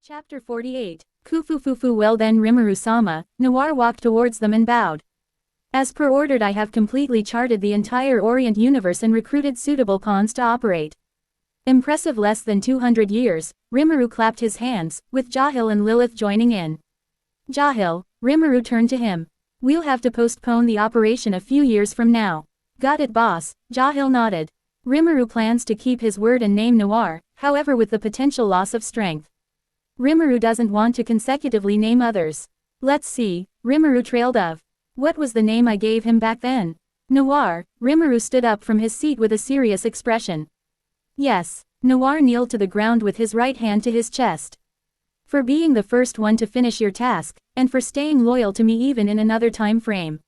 Chapter 48. Kufufufu. Well then, Rimuru-sama, Noir walked towards them and bowed. As per ordered, I have completely charted the entire Orient universe and recruited suitable pawns to operate. Impressive. Less than 200 years, Rimuru clapped his hands, with Jahil and Lilith joining in. Jahil, Rimuru turned to him. We'll have to postpone the operation a few years from now. Got it, boss, Jahil nodded. Rimuru plans to keep his word and name Noir, however with the potential loss of strength. Rimuru doesn't want to consecutively name others. Let's see, Rimuru trailed off. What was the name I gave him back then? Noir. Rimuru stood up from his seat with a serious expression. Yes. Noir kneeled to the ground with his right hand to his chest. For being the first one to finish your task, and for staying loyal to me even in another time frame.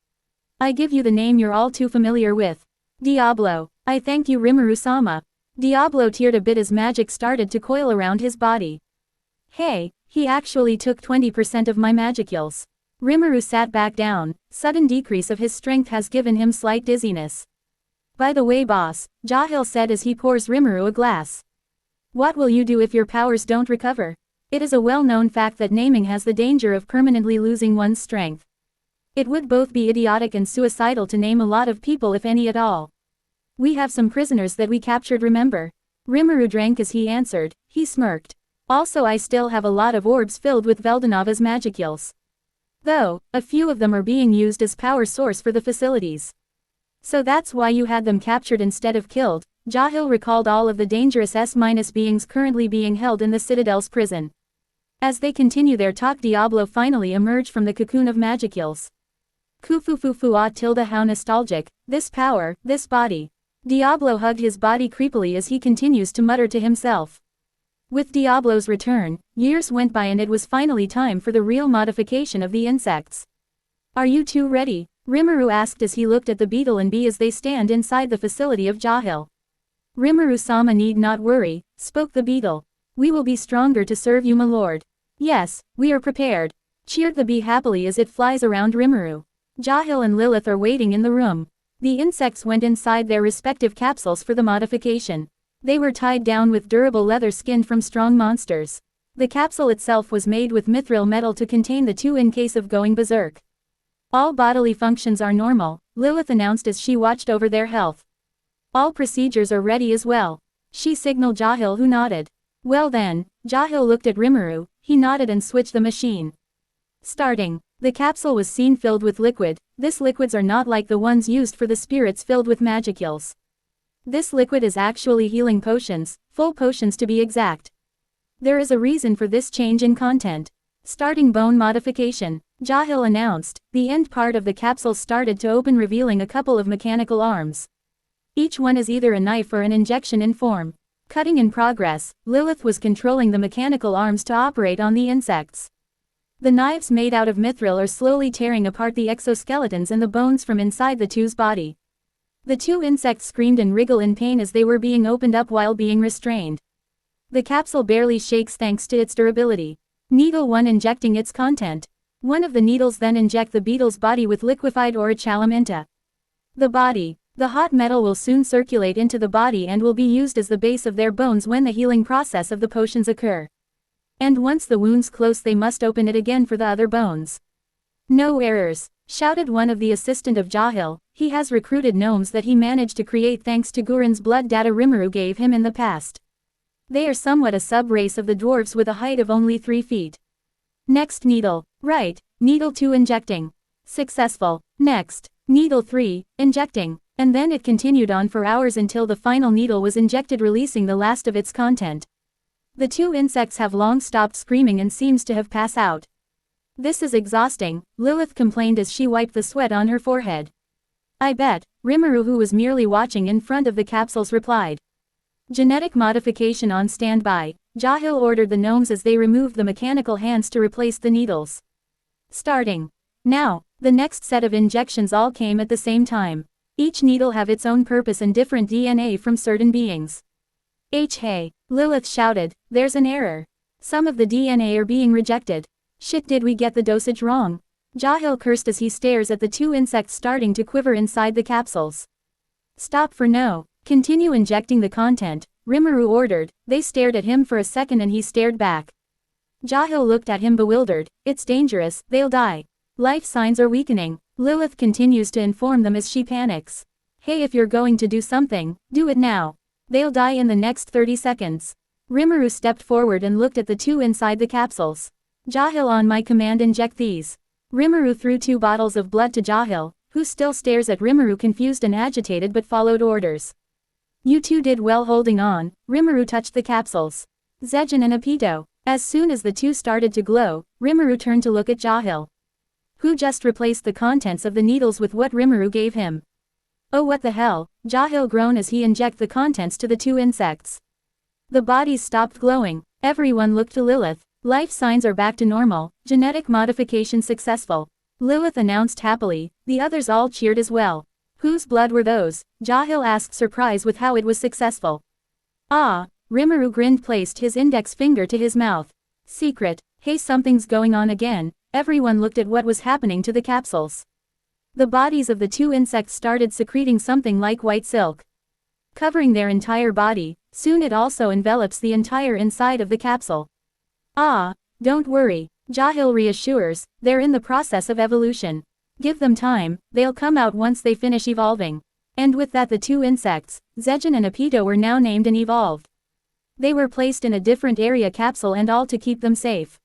I give you the name you're all too familiar with. Diablo. I thank you, Rimuru-sama. Diablo teared a bit as magic started to coil around his body. Hey, he actually took 20% of my magicules. Rimuru sat back down. Sudden decrease of his strength has given him slight dizziness. By the way, boss, Jahil said as he pours Rimuru a glass. What will you do if your powers don't recover? It is a well-known fact that naming has the danger of permanently losing one's strength. It would both be idiotic and suicidal to name a lot of people, if any at all. We have some prisoners that we captured, remember? Rimuru drank as he answered. He smirked. Also, I still have a lot of orbs filled with Veldanava's magicules. Though, a few of them are being used as power source for the facilities. So that's why you had them captured instead of killed. Jahil recalled all of the dangerous S- beings currently being held in the Citadel's prison. As they continue their talk, Diablo finally emerged from the cocoon of magicules. Kufufufu. How nostalgic, this power, this body. Diablo hugged his body creepily as he continues to mutter to himself. With Diablo's return, years went by and it was finally time for the real modification of the insects. Are you two ready? Rimuru asked as he looked at the beetle and bee as they stand inside the facility of Jahil. Rimuru-sama need not worry, spoke the beetle. We will be stronger to serve you, my lord. Yes, we are prepared. Cheered the bee happily as it flies around Rimuru. Jahil and Lilith are waiting in the room. The insects went inside their respective capsules for the modification. They were tied down with durable leather skinned from strong monsters. The capsule itself was made with mithril metal to contain the two in case of going berserk. All bodily functions are normal, Lilith announced as she watched over their health. All procedures are ready as well. She signaled Jahil, who nodded. Well then, Jahil looked at Rimuru, he nodded and switched the machine. Starting. The capsule was seen filled with liquid. These liquids are not like the ones used for the spirits filled with magicules. This liquid is actually healing potions, full potions to be exact. There is a reason for this change in content. Starting bone modification, Jahil announced. The end part of the capsule started to open, revealing a couple of mechanical arms. Each one is either a knife or an injection in form. Cutting in progress, Lilith was controlling the mechanical arms to operate on the insects. The knives made out of mithril are slowly tearing apart the exoskeletons and the bones from inside the two's body. The two insects screamed and wriggled in pain as they were being opened up while being restrained. The capsule barely shakes thanks to its durability. Needle 1 injecting its content. One of the needles then inject the beetle's body with liquefied orichalum into the body. The hot metal will soon circulate into the body and will be used as the base of their bones when the healing process of the potions occur. And once the wounds close, they must open it again for the other bones. No errors, shouted one of the assistant of Jahil. He has recruited gnomes that he managed to create thanks to Gurin's blood data Rimuru gave him in the past. They are somewhat a sub-race of the dwarves with a height of only 3 feet. Next needle. Right, needle 2 injecting. Successful. Next, needle 3, injecting. And then it continued on for hours until the final needle was injected, releasing the last of its content. The two insects have long stopped screaming and seems to have passed out. This is exhausting, Lilith complained as she wiped the sweat on her forehead. I bet, Rimuru, who was merely watching in front of the capsules, replied. Genetic modification on standby, Jahil ordered the gnomes as they removed the mechanical hands to replace the needles. Starting. Now, the next set of injections all came at the same time. Each needle have its own purpose and different DNA from certain beings. Hey, Lilith shouted, there's an error. Some of the DNA are being rejected. Shit, did we get the dosage wrong? Jahil cursed as he stares at the two insects starting to quiver inside the capsules. Stop for no. Continue injecting the content, Rimuru ordered. They stared at him for a second and he stared back. Jahil looked at him bewildered. It's dangerous, they'll die. Life signs are weakening. Lilith continues to inform them as she panics. Hey, if you're going to do something, do it now. They'll die in the next 30 seconds. Rimuru stepped forward and looked at the two inside the capsules. Jahil, on my command, inject these. Rimuru threw 2 bottles of blood to Jahil, who still stares at Rimuru confused and agitated but followed orders. You two did well holding on. Rimuru touched the capsules. Zejin and Apito. As soon as the two started to glow, Rimuru turned to look at Jahil, who just replaced the contents of the needles with what Rimuru gave him. Oh, what the hell, Jahil groaned as he injected the contents to the 2 insects. The bodies stopped glowing. Everyone looked to Lilith. Life signs are back to normal, genetic modification successful. Lilith announced happily. The others all cheered as well. Whose blood were those? Jahil asked, surprised with how it was successful. Ah, Rimuru grinned, placed his index finger to his mouth. Secret. Hey, something's going on again. Everyone looked at what was happening to the capsules. The bodies of the 2 insects started secreting something like white silk, covering their entire body. Soon it also envelops the entire inside of the capsule. Ah, don't worry, Jahil reassures, they're in the process of evolution. Give them time, they'll come out once they finish evolving. And with that, the 2 insects, Zejin and Apito, were now named and evolved. They were placed in a different area capsule and all to keep them safe.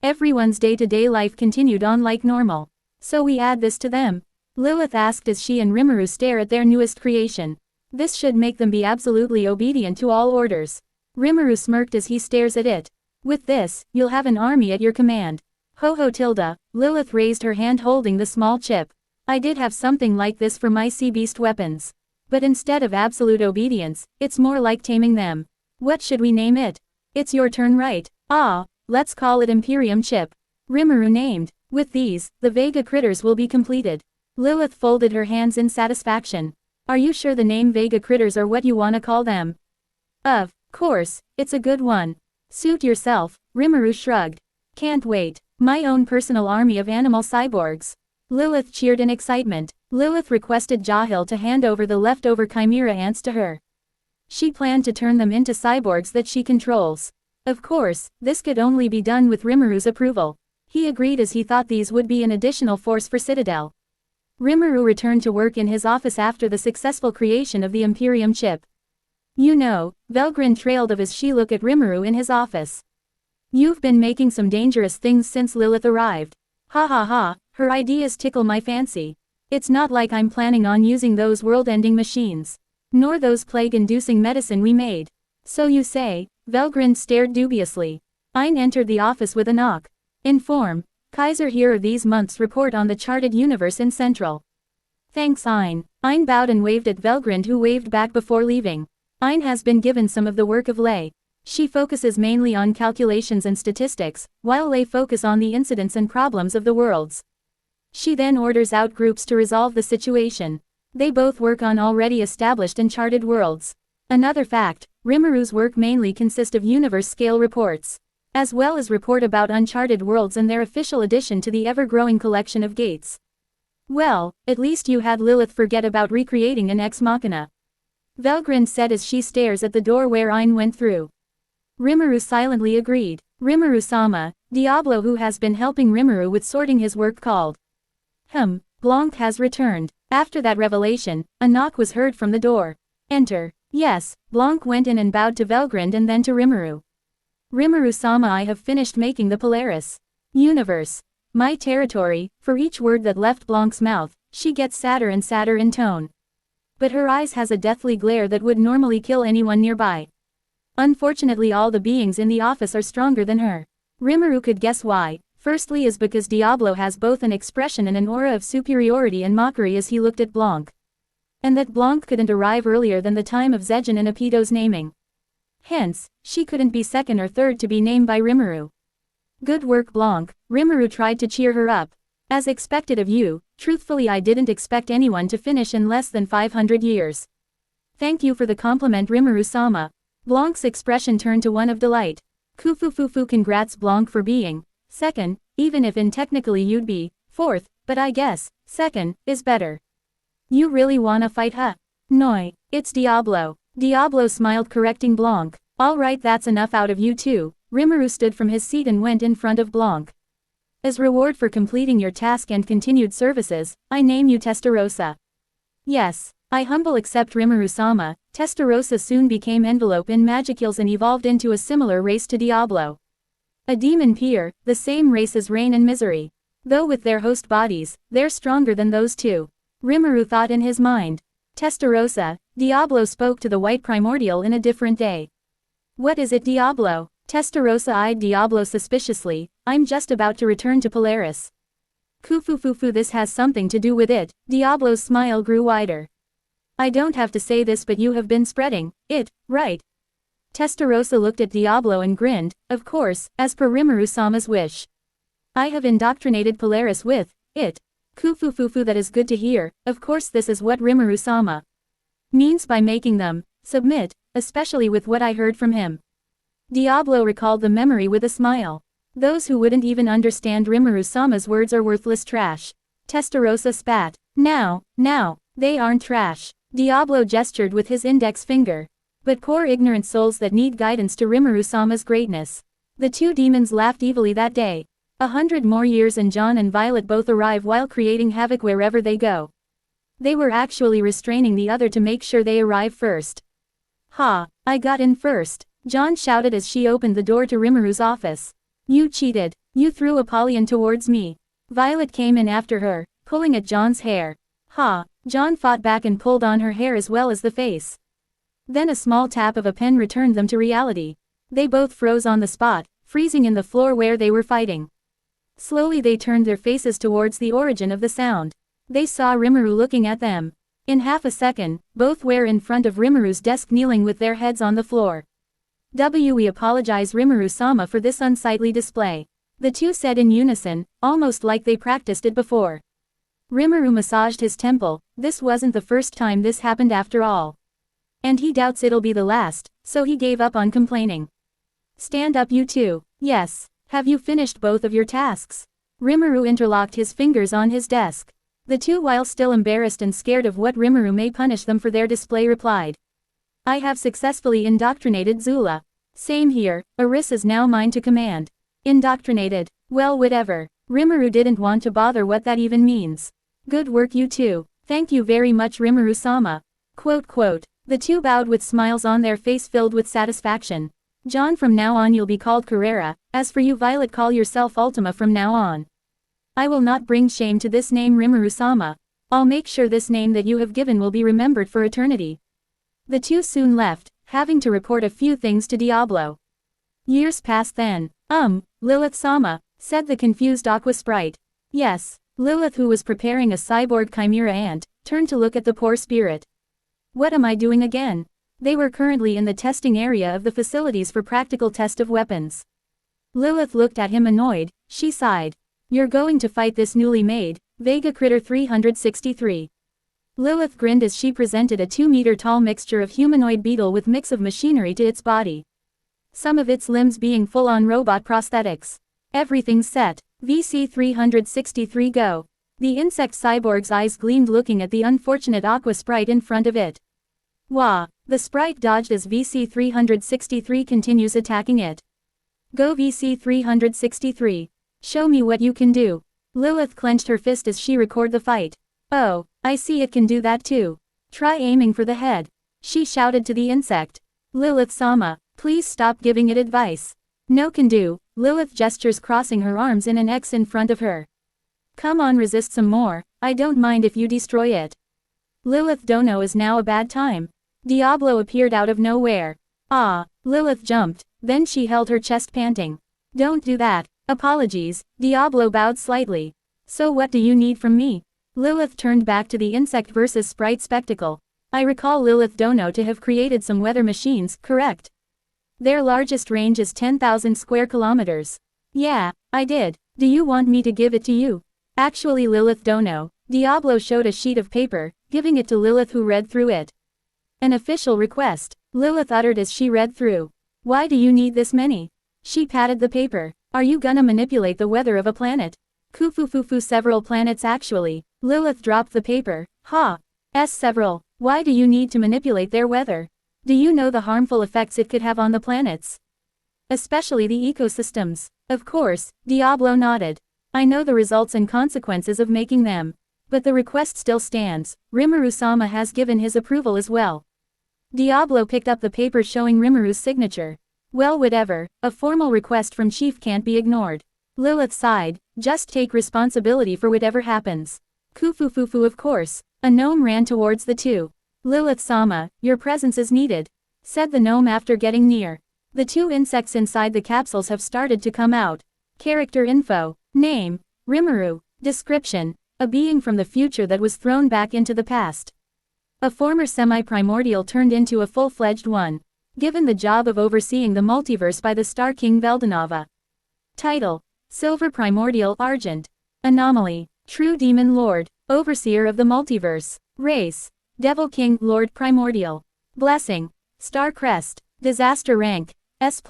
Everyone's day-to-day life continued on like normal. So we add this to them? Lilith asked as she and Rimuru stare at their newest creation. This should make them be absolutely obedient to all orders. Rimuru smirked as he stares at it. With this, you'll have an army at your command. Ho ho tilde, Lilith raised her hand holding the small chip. I did have something like this for my sea beast weapons. But instead of absolute obedience, it's more like taming them. What should we name it? It's your turn, right? Ah, let's call it Imperium Chip. Rimuru named. With these, the Vega critters will be completed. Lilith folded her hands in satisfaction. Are you sure the name Vega critters are what you wanna call them? Of course, it's a good one. Suit yourself, Rimuru shrugged. Can't wait. My own personal army of animal cyborgs. Lilith cheered in excitement. Lilith requested Jahil to hand over the leftover chimera ants to her. She planned to turn them into cyborgs that she controls. Of course, this could only be done with Rimuru's approval. He agreed as he thought these would be an additional force for Citadel. Rimuru returned to work in his office after the successful creation of the Imperium chip. You know, Velgrin trailed of as she looked at Rimuru in his office. You've been making some dangerous things since Lilith arrived. Ha ha ha, her ideas tickle my fancy. It's not like I'm planning on using those world-ending machines. Nor those plague-inducing medicine we made. So you say, Velgrin stared dubiously. Ein entered the office with a knock. Inform. Kaiser here are these months report on the charted universe in Central. Thanks Ein. Ein bowed and waved at Velgrind, who waved back before leaving. Ein has been given some of the work of Lei. She focuses mainly on calculations and statistics, while Lei focus on the incidents and problems of the worlds. She then orders out groups to resolve the situation. They both work on already established and charted worlds. Another fact, Rimuru's work mainly consists of universe-scale reports, as well as report about uncharted worlds and their official addition to the ever-growing collection of gates. Well, at least you had Lilith forget about recreating an ex machina. Velgrind said as she stares at the door where Ein went through. Rimuru silently agreed. Rimuru-sama, Diablo, who has been helping Rimuru with sorting his work, called. Blanc has returned. After that revelation, a knock was heard from the door. Enter. Yes, Blanc went in and bowed to Velgrind and then to Rimuru. Rimuru-sama, I have finished making the Polaris universe. My territory. For each word that left Blanc's mouth, she gets sadder and sadder in tone. But her eyes has a deathly glare that would normally kill anyone nearby. Unfortunately, all the beings in the office are stronger than her. Rimuru could guess why. Firstly is because Diablo has both an expression and an aura of superiority and mockery as he looked at Blanc. And that Blanc couldn't arrive earlier than the time of Zejin and Apito's naming. Hence, she couldn't be second or third to be named by Rimuru. Good work, Blanc. Rimuru tried to cheer her up. As expected of you, truthfully I didn't expect anyone to finish in less than 500 years. Thank you for the compliment, Rimuru-sama. Blanc's expression turned to one of delight. Kufufufu, congrats Blanc for being second, even if technically you'd be fourth, but I guess second is better. You really wanna fight, huh? Noi. It's Diablo. Diablo smiled, correcting Blanc. Alright, that's enough out of you two. Rimuru stood from his seat and went in front of Blanc. As reward for completing your task and continued services, I name you Testarossa. Yes, I humble accept Rimuru-sama. Testarossa soon became enveloped in Magicals and evolved into a similar race to Diablo. A demon peer, the same race as Rain and Misery. Though with their host bodies, they're stronger than those two. Rimuru thought in his mind. Testarossa, Diablo spoke to the white primordial in a different day. What is it, Diablo? Testarossa eyed Diablo suspiciously. I'm just about to return to Polaris. Kufufufu, this has something to do with it. Diablo's smile grew wider. I don't have to say this, but you have been spreading it, right? Testarossa looked at Diablo and grinned. Of course, as per Rimuru-sama's wish. I have indoctrinated Polaris with it. Kufufufu, that is good to hear. Of course, this is what Rimuru-sama means by making them submit, especially with what I heard from him. Diablo recalled the memory with a smile. Those who wouldn't even understand Rimuru-sama's words are worthless trash. Testarossa spat. Now, they aren't trash. Diablo gestured with his index finger. But poor ignorant souls that need guidance to Rimuru-sama's greatness. The two demons laughed evilly that day. 100 more years and John and Violet both arrive while creating havoc wherever they go. They were actually restraining the other to make sure they arrive first. Ha, I got in first. John shouted as she opened the door to Rimuru's office. You cheated. You threw Apollyon towards me. Violet came in after her, pulling at John's hair. Ha, John fought back and pulled on her hair as well as the face. Then a small tap of a pen returned them to reality. They both froze on the spot, freezing in the floor where they were fighting. Slowly they turned their faces towards the origin of the sound. They saw Rimuru looking at them. In half a second, both were in front of Rimuru's desk kneeling with their heads on the floor. We apologize Rimuru-sama for this unsightly display. The two said in unison, almost like they practiced it before. Rimuru massaged his temple. This wasn't the first time this happened after all. And he doubts it'll be the last, so he gave up on complaining. Stand up you two. Yes. Have you finished both of your tasks? Rimuru interlocked his fingers on his desk. The two, while still embarrassed and scared of what Rimuru may punish them for their display, replied. I have successfully indoctrinated Zula. Same here, Aris is now mine to command. Indoctrinated. Well, whatever. Rimuru didn't want to bother what that even means. Good work you two. Thank you very much Rimuru-sama. The two bowed with smiles on their face filled with satisfaction. John, from now on you'll be called Carrera. As for you Violet, call yourself Ultima from now on. I will not bring shame to this name Rimuru-sama. I'll make sure this name that you have given will be remembered for eternity. The two soon left, having to report a few things to Diablo. Years passed then. Lilith-sama, said the confused Aqua Sprite. Yes, Lilith, who was preparing a cyborg chimera ant, turned to look at the poor spirit. What am I doing again? They were currently in the testing area of the facilities for practical test of weapons. Lilith looked at him annoyed. She sighed. You're going to fight this newly made Vega Critter 363. Lilith grinned as she presented a 2-meter-tall mixture of humanoid beetle with mix of machinery to its body. Some of its limbs being full-on robot prosthetics. Everything's set. VC 363 go. The insect cyborg's eyes gleamed looking at the unfortunate Aqua Sprite in front of it. Wah! The sprite dodged as VC 363 continues attacking it. Go VC 363. Show me what you can do. Lilith clenched her fist as she recorded the fight. Oh, I see it can do that too. Try aiming for the head. She shouted to the insect. Lilith-sama, please stop giving it advice. No can do. Lilith gestures, crossing her arms in an X in front of her. Come on, resist some more. I don't mind if you destroy it. Lilith don't know is now a bad time. Diablo appeared out of nowhere. Ah, Lilith jumped, then she held her chest panting. Don't do that. Apologies. Diablo bowed slightly. So what do you need from me? Lilith turned back to the insect versus sprite spectacle. I recall Lilith Dono to have created some weather machines, correct? Their largest range is 10,000 square kilometers. Yeah, I did. Do you want me to give it to you? Actually, Lilith Dono. Diablo showed a sheet of paper, giving it to Lilith, who read through it. An official request, Lilith uttered as she read through. Why do you need this many? She patted the paper. Are you gonna manipulate the weather of a planet? Kufufufu, several planets actually. Lilith dropped the paper. Several. Why do you need to manipulate their weather? Do you know the harmful effects it could have on the planets? especially the ecosystems. Of course, Diablo nodded. I know the results and consequences of making them. But the request still stands. Rimuru-sama has given his approval as well. Diablo picked up the paper showing Rimuru's signature. Well, whatever, a formal request from Chief can't be ignored. Lilith sighed, just take responsibility for whatever happens. Kufufufu, of course. A gnome ran towards the two. Lilith-sama, your presence is needed, said the gnome after getting near. The two insects inside the capsules have started to come out. Character info. Name, Rimuru. Description, a being from the future that was thrown back into the past. A former semi-primordial turned into a full-fledged one. Given the job of overseeing the multiverse by the Star King Veldanava. Title, Silver Primordial Argent. Anomaly, True Demon Lord, Overseer of the Multiverse. Race, Devil King Lord Primordial. Blessing, Star Crest. Disaster rank, S+.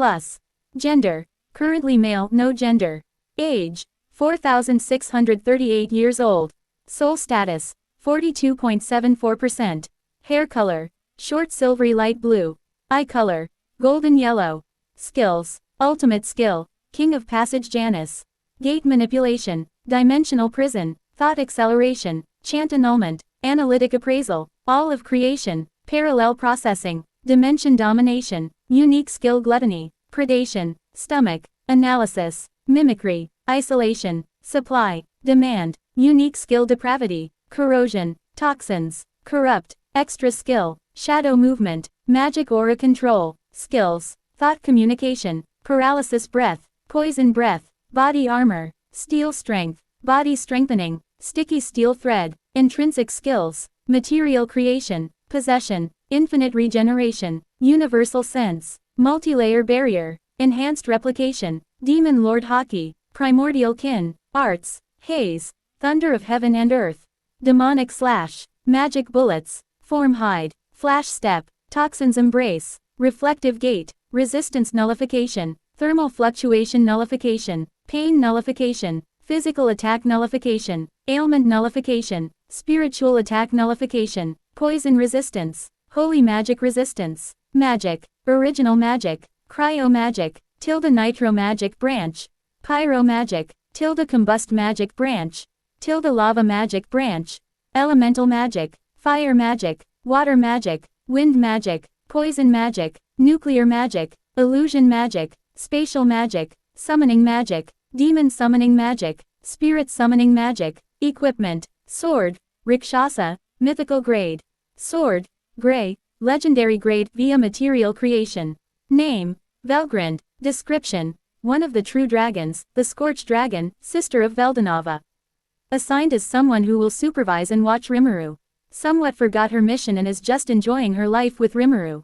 Gender, currently male, no gender. Age, 4,638 years old. Soul status, 42.74%. Hair color, short silvery light blue. Eye color, golden yellow. Skills, ultimate skill, King of Passage Janus. Gate manipulation, dimensional prison, thought acceleration, chant annulment, analytic appraisal, all of creation, parallel processing, dimension domination, unique skill gluttony, predation, stomach, analysis, mimicry, isolation, supply, demand, unique skill depravity, corrosion, toxins, corrupt, extra skill, shadow movement, magic aura control, skills, thought communication, paralysis breath, poison breath, body armor, steel strength, body strengthening, sticky steel thread, intrinsic skills, material creation, possession, infinite regeneration, universal sense, multi-layer barrier, enhanced replication, demon lord hockey, primordial kin, arts, haze, thunder of heaven and earth, demonic slash, magic bullets, form hide, flash step, toxins embrace, reflective gate, resistance nullification, thermal fluctuation nullification, pain nullification, physical attack nullification, ailment nullification, spiritual attack nullification, poison resistance, holy magic resistance, magic, original magic, cryo magic, tilde nitro magic branch, pyro magic, tilde combust magic branch, tilde lava magic branch, elemental magic, fire magic, water magic, wind magic, poison magic, nuclear magic, illusion magic, spatial magic, summoning magic, demon summoning magic, spirit summoning magic, equipment, sword, Rakshasa, mythical grade, sword, gray, legendary grade via material creation. Name, Velgrand. Description, one of the true dragons, the Scorched Dragon, sister of Veldanava. Assigned as someone who will supervise and watch Rimuru. Somewhat forgot her mission and is just enjoying her life with Rimuru.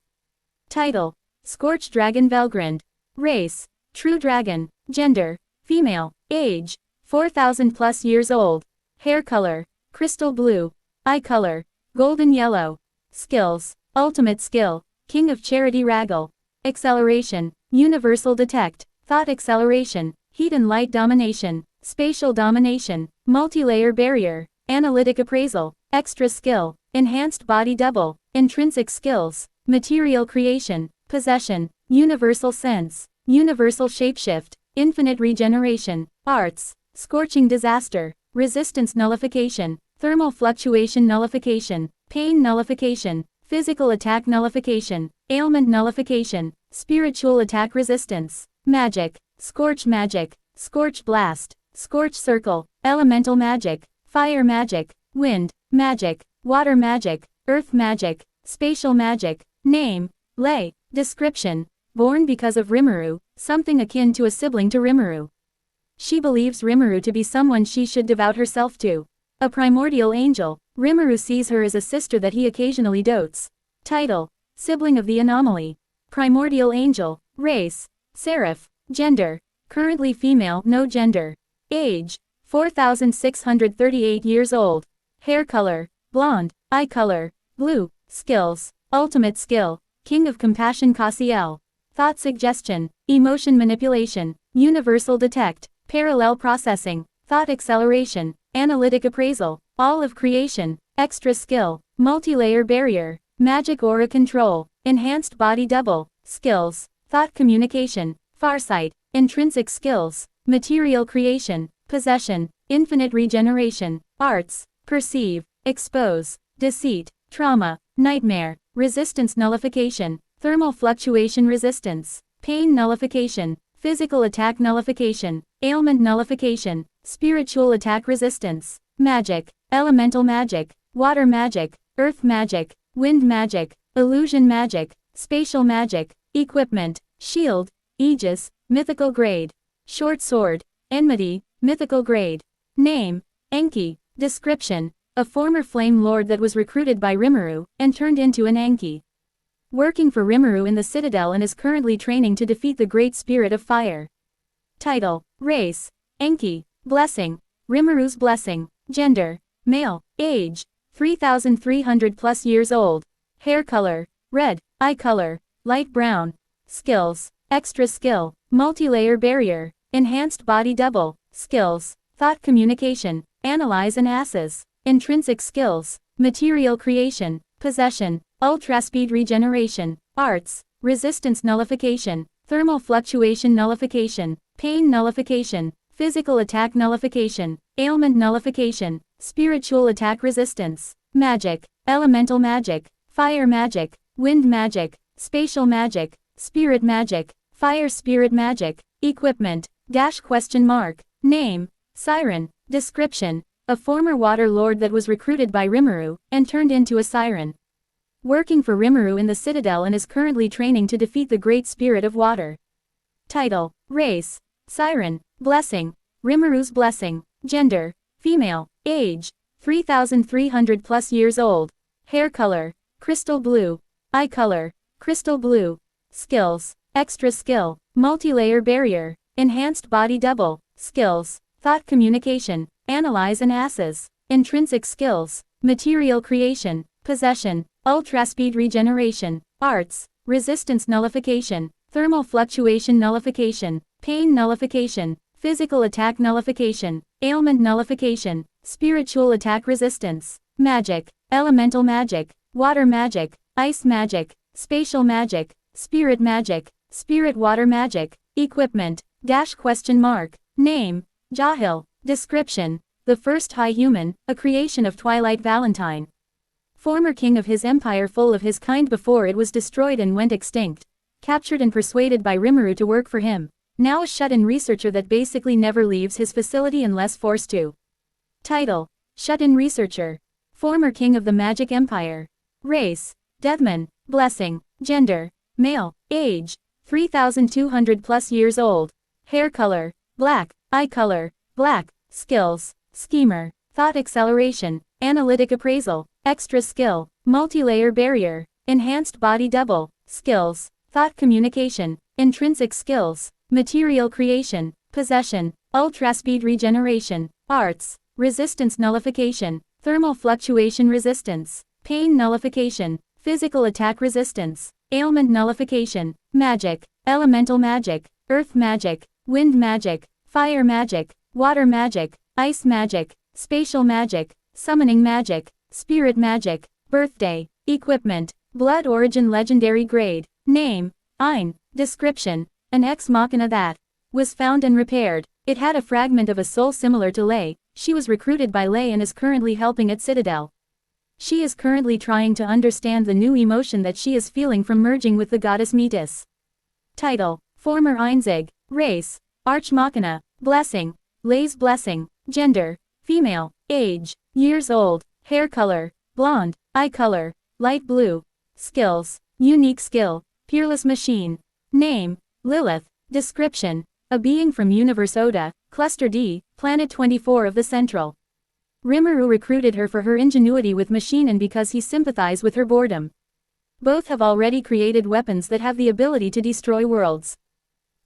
Title, Scorched Dragon Velgrand. Race, True Dragon. Gender, female. Age, 4,000 plus years old. Hair color, crystal blue. Eye color, golden yellow. Skills, ultimate skill, King of Charity Raggle. Acceleration, universal detect, thought acceleration, heat and light domination, spatial domination, multi-layer barrier, analytic appraisal, extra skill, enhanced body double, intrinsic skills, material creation, possession, universal sense, universal shapeshift, infinite regeneration, arts, scorching disaster, resistance nullification, thermal fluctuation nullification, pain nullification, physical attack nullification, ailment nullification, spiritual attack resistance, magic, scorch blast, scorch circle, elemental magic, fire magic, wind, magic, water magic, earth magic, spatial magic. Name, Lei. Description, born because of Rimuru, something akin to a sibling to Rimuru. She believes Rimuru to be someone she should devote herself to. A primordial angel, Rimuru sees her as a sister that he occasionally dotes. Title, Sibling of the Anomaly. Primordial angel, race, seraph, gender, currently female, no gender. Age, 4,638 years old. Hair color, blonde. Eye color, blue. Skills, ultimate skill, King of Compassion Cassiel. Thought suggestion, emotion manipulation, universal detect, parallel processing, thought acceleration, analytic appraisal, all of creation, extra skill, multi-layer barrier, magic aura control, enhanced body double, skills, thought communication, Farsight, intrinsic skills, material creation, possession, infinite regeneration, arts, perceive, expose, deceit, trauma, nightmare, resistance nullification, thermal fluctuation resistance, pain nullification, physical attack nullification, ailment nullification, spiritual attack resistance, magic, elemental magic, water magic, earth magic, wind magic, illusion magic, spatial magic, equipment, shield, aegis, mythical grade, short sword, enmity, mythical grade, name, Enki, description, a former flame lord that was recruited by Rimuru, and turned into an Enki. Working for Rimuru in the Citadel and is currently training to defeat the Great Spirit of Fire. Title, race, Enki, blessing, Rimuru's blessing, gender, male, age, 3,300 plus years old, hair color, red, eye color, light brown, skills, extra skill, multi-layer barrier, enhanced body double, skills, thought communication, analyze and assess, intrinsic skills, material creation, possession, ultra-speed regeneration, arts, resistance nullification, thermal fluctuation nullification, pain nullification, physical attack nullification, ailment nullification, spiritual attack resistance, magic, elemental magic, fire magic, wind magic, spatial magic, spirit magic, fire spirit magic, equipment, name, siren, description, a former water lord that was recruited by Rimuru, and turned into a siren. Working for Rimuru in the Citadel and is currently training to defeat the Great Spirit of Water. Title, race, siren, blessing, Rimuru's blessing, gender, female, age, 3,300 plus years old, hair color, crystal blue, eye color, crystal blue, skills, extra skill, multi-layer barrier, enhanced body double, skills, thought communication, analyze and assess, intrinsic skills, material creation, possession, ultra-speed regeneration, arts, resistance nullification, thermal fluctuation nullification, pain nullification, physical attack nullification, ailment nullification, spiritual attack resistance, magic, elemental magic, water magic, ice magic, spatial magic, spirit water magic, equipment, name, Jahil, description, the first high human, a creation of Twilight Valentine. Former king of his empire full of his kind before it was destroyed and went extinct. Captured and persuaded by Rimuru to work for him. Now a shut-in researcher that basically never leaves his facility unless forced to. Title, shut-in researcher. Former king of the Magic Empire. Race, Deathman, blessing, gender, male, age, 3,200 plus years old, hair color, black, eye color, black, skills, schemer, thought acceleration, analytic appraisal, extra skill, multi-layer barrier, enhanced body double, skills, thought communication, intrinsic skills, material creation, possession, ultra-speed regeneration, arts, resistance nullification, thermal fluctuation resistance, pain nullification, physical attack resistance, ailment nullification, magic, elemental magic, earth magic, wind magic, fire magic, water magic, ice magic, spatial magic, summoning magic, spirit magic, birthday, equipment, blood origin legendary grade, name, Ein, description, an ex machina that was found and repaired. It had a fragment of a soul similar to Lei. She was recruited by Lei and is currently helping at Citadel. She is currently trying to understand the new emotion that she is feeling from merging with the goddess Metis. Title, former Einzig, race, arch machina, blessing, Lei's blessing, gender, female, age, years old, hair color, blonde, eye color, light blue, skills, unique skill, peerless machine, name, Lilith, description, a being from Universe Oda, Cluster D, Planet 24 of the Central. Rimuru recruited her for her ingenuity with machine and because he sympathized with her boredom. Both have already created weapons that have the ability to destroy worlds.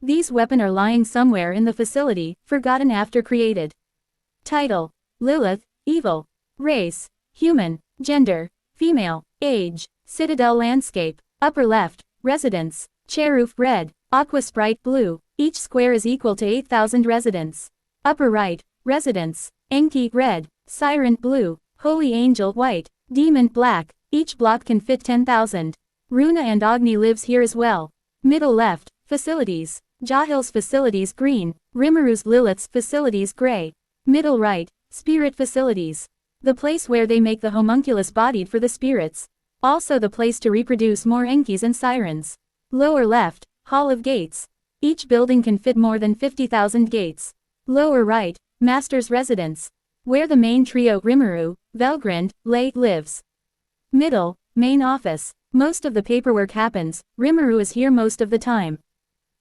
These weapons are lying somewhere in the facility, forgotten after created. Title, Lilith, evil, race, human, gender, female, age, Citadel landscape, upper left, residence, Cheroof red, Aqua Sprite blue, each square is equal to 8,000 residents. Upper right, residence, Enki red, Siren blue, Holy Angel white, Demon black, each block can fit 10,000. Runa and Agni lives here as well. Middle left, facilities, Jahil's facilities green, Rimuru's Lilith's facilities gray. Middle right, spirit facilities. The place where they make the homunculus bodied for the spirits. Also the place to reproduce more Enkis and Sirens. Lower left, Hall of Gates. Each building can fit more than 50,000 gates. Lower right, Master's Residence. Where the main trio Rimuru, Velgrind, Lay lives. Middle, main office. Most of the paperwork happens, Rimuru is here most of the time.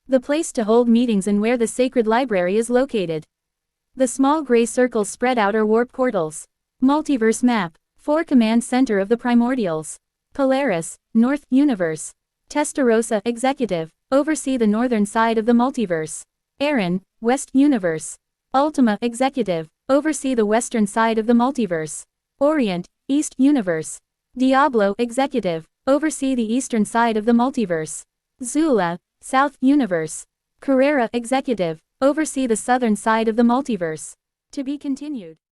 The place to hold meetings and where the sacred library is located. The small gray circles spread out are warp portals. Multiverse map. 4 command center of the primordials. Polaris, North Universe. Testarossa, Executive, oversee the northern side of the multiverse. Aaron, West Universe. Ultima, Executive, oversee the western side of the multiverse. Orient, East Universe. Diablo, Executive, oversee the eastern side of the multiverse. Zula, South Universe. Carrera, Executive, oversee the southern side of the multiverse. To be continued.